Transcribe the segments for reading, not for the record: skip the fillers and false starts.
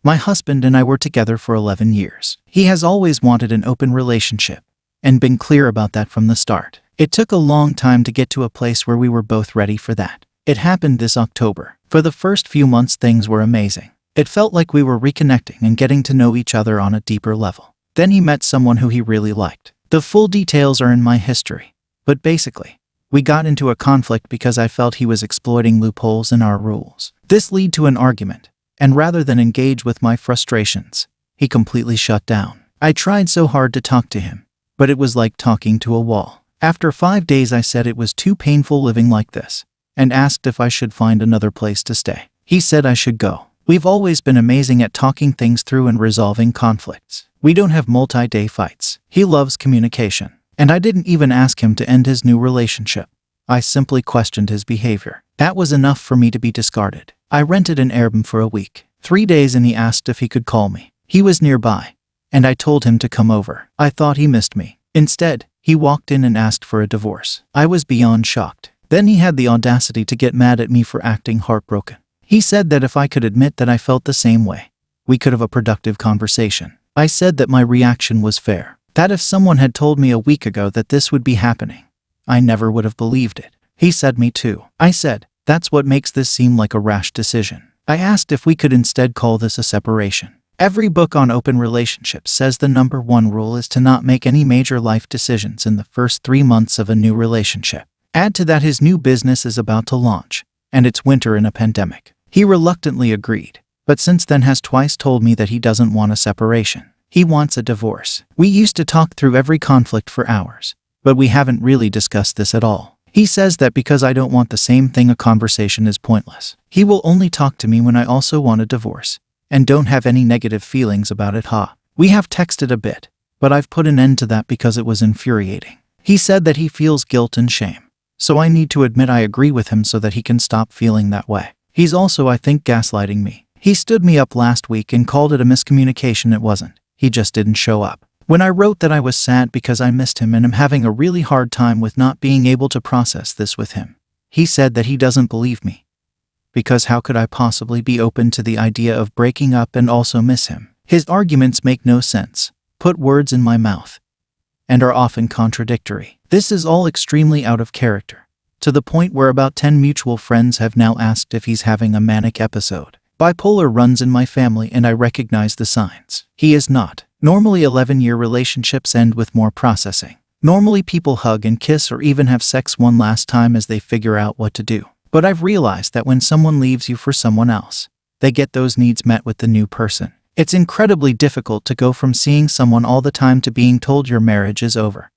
My husband and I were together for 11 years. He has always wanted an open relationship and been clear about that from the start. It took a long time to get to a place where we were both ready for that. It happened this October. For the first few months, things were amazing. It felt like we were reconnecting and getting to know each other on a deeper level. Then he met someone who he really liked. The full details are in my history, but basically, we got into a conflict because I felt he was exploiting loopholes in our rules. This led to an argument, and rather than engage with my frustrations, he completely shut down. I tried so hard to talk to him, but it was like talking to a wall. After 5 days, I said it was too painful living like this, and asked if I should find another place to stay. He said I should go. We've always been amazing at talking things through and resolving conflicts. We don't have multi-day fights. He loves communication. And I didn't even ask him to end his new relationship. I simply questioned his behavior. That was enough for me to be discarded. I rented an Airbnb for a week, 3 days, and he asked if he could call me. He was nearby, and I told him to come over. I thought he missed me. Instead, he walked in and asked for a divorce. I was beyond shocked. Then he had the audacity to get mad at me for acting heartbroken. He said that if I could admit that I felt the same way, we could have a productive conversation. I said that my reaction was fair. That if someone had told me a week ago that this would be happening, I never would have believed it. He said me too. I said, that's what makes this seem like a rash decision. I asked if we could instead call this a separation. Every book on open relationships says the number one rule is to not make any major life decisions in the first 3 months of a new relationship. Add to that his new business is about to launch, and it's winter in a pandemic. He reluctantly agreed, but since then has twice told me that he doesn't want a separation. He wants a divorce. We used to talk through every conflict for hours, but we haven't really discussed this at all. He says that because I don't want the same thing, a conversation is pointless. He will only talk to me when I also want a divorce, and don't have any negative feelings about it. We have texted a bit, but I've put an end to that because it was infuriating. He said that he feels guilt and shame, so I need to admit I agree with him so that he can stop feeling that way. He's also, I think, gaslighting me. He stood me up last week and called it a miscommunication. It wasn't. He just didn't show up. When I wrote that I was sad because I missed him and am having a really hard time with not being able to process this with him, he said that he doesn't believe me. Because how could I possibly be open to the idea of breaking up and also miss him? His arguments make no sense, put words in my mouth, and are often contradictory. This is all extremely out of character, to the point where about 10 mutual friends have now asked if he's having a manic episode. Bipolar runs in my family and I recognize the signs. He is not. Normally 11-year relationships end with more processing. Normally people hug and kiss or even have sex one last time as they figure out what to do. But I've realized that when someone leaves you for someone else, they get those needs met with the new person. It's incredibly difficult to go from seeing someone all the time to being told your marriage is over.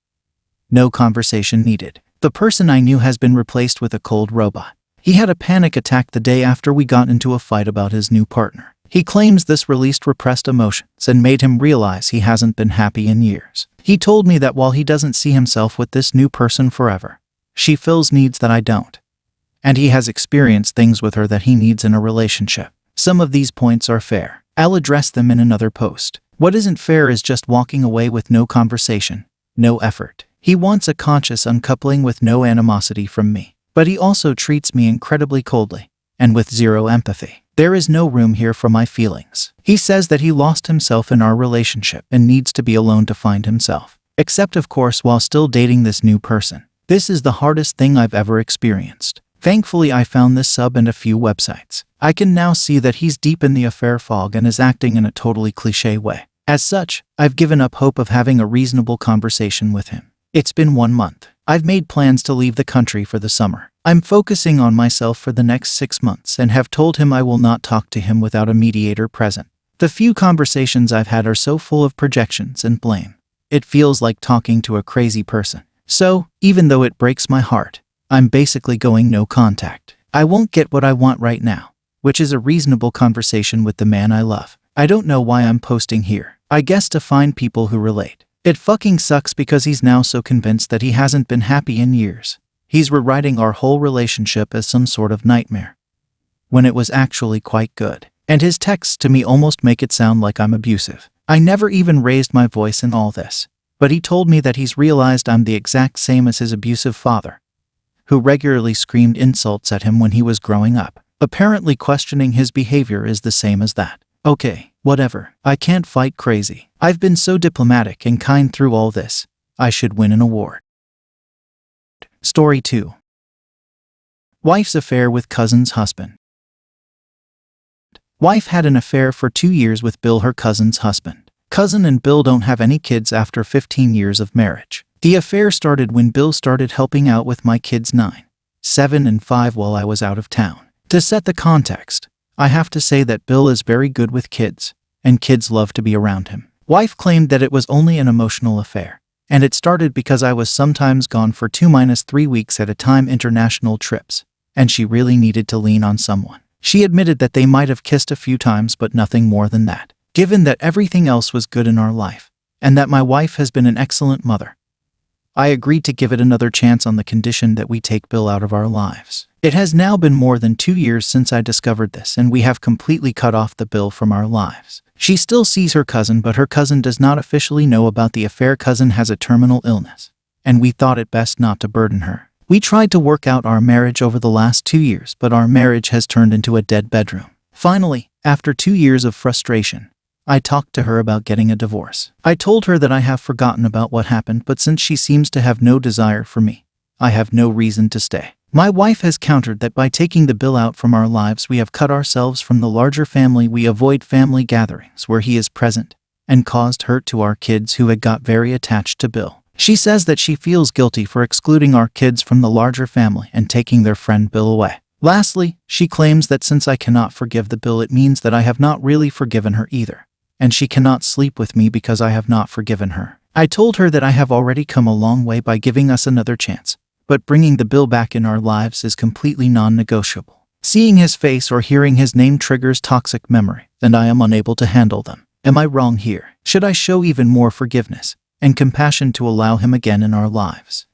No conversation needed. The person I knew has been replaced with a cold robot. He had a panic attack the day after we got into a fight about his new partner. He claims this released repressed emotions and made him realize he hasn't been happy in years. He told me that while he doesn't see himself with this new person forever, she fills needs that I don't. And he has experienced things with her that he needs in a relationship. Some of these points are fair. I'll address them in another post. What isn't fair is just walking away with no conversation, no effort. He wants a conscious uncoupling with no animosity from me. But he also treats me incredibly coldly, and with zero empathy. There is no room here for my feelings. He says that he lost himself in our relationship and needs to be alone to find himself. Except, of course, while still dating this new person. This is the hardest thing I've ever experienced. Thankfully, I found this sub and a few websites. I can now see that he's deep in the affair fog and is acting in a totally cliché way. As such, I've given up hope of having a reasonable conversation with him. It's been 1 month. I've made plans to leave the country for the summer. I'm focusing on myself for the next 6 months and have told him I will not talk to him without a mediator present. The few conversations I've had are so full of projections and blame. It feels like talking to a crazy person. So, even though it breaks my heart, I'm basically going no contact. I won't get what I want right now, which is a reasonable conversation with the man I love. I don't know why I'm posting here. I guess to find people who relate. It fucking sucks because he's now so convinced that he hasn't been happy in years. He's rewriting our whole relationship as some sort of nightmare, when it was actually quite good. And his texts to me almost make it sound like I'm abusive. I never even raised my voice in all this. But he told me that he's realized I'm the exact same as his abusive father, who regularly screamed insults at him when he was growing up. Apparently questioning his behavior is the same as that. Okay, Whatever, I can't fight crazy. I've been so diplomatic and kind through all this. I should win an award. Story 2. Wife's affair with cousin's husband. Wife had an affair for 2 years with Bill, her cousin's husband. Cousin and Bill don't have any kids after 15 years of marriage. The affair started when Bill started helping out with my kids 9, 7 and 5 while I was out of town. To set the context, I have to say that Bill is very good with kids, and kids love to be around him. Wife claimed that it was only an emotional affair, and it started because I was sometimes gone for 2-3 weeks at a time, international trips, and she really needed to lean on someone. She admitted that they might have kissed a few times but nothing more than that. Given that everything else was good in our life, and that my wife has been an excellent mother, I agreed to give it another chance on the condition that we take Bill out of our lives. It has now been more than 2 years since I discovered this, and we have completely cut off the Bill from our lives. She still sees her cousin, but her cousin does not officially know about the affair. Cousin has a terminal illness, and we thought it best not to burden her. We tried to work out our marriage over the last 2 years, but our marriage has turned into a dead bedroom. Finally, after 2 years of frustration, I talked to her about getting a divorce. I told her that I have forgotten about what happened, but since she seems to have no desire for me, I have no reason to stay. My wife has countered that by taking the Bill out from our lives, we have cut ourselves from the larger family. We avoid family gatherings where he is present, and caused hurt to our kids who had got very attached to Bill. She says that she feels guilty for excluding our kids from the larger family and taking their friend Bill away. Lastly, she claims that since I cannot forgive the Bill, it means that I have not really forgiven her either, and she cannot sleep with me because I have not forgiven her. I told her that I have already come a long way by giving us another chance, but bringing the Bill back in our lives is completely non-negotiable. Seeing his face or hearing his name triggers toxic memory, and I am unable to handle them. Am I wrong here? Should I show even more forgiveness and compassion to allow him again in our lives?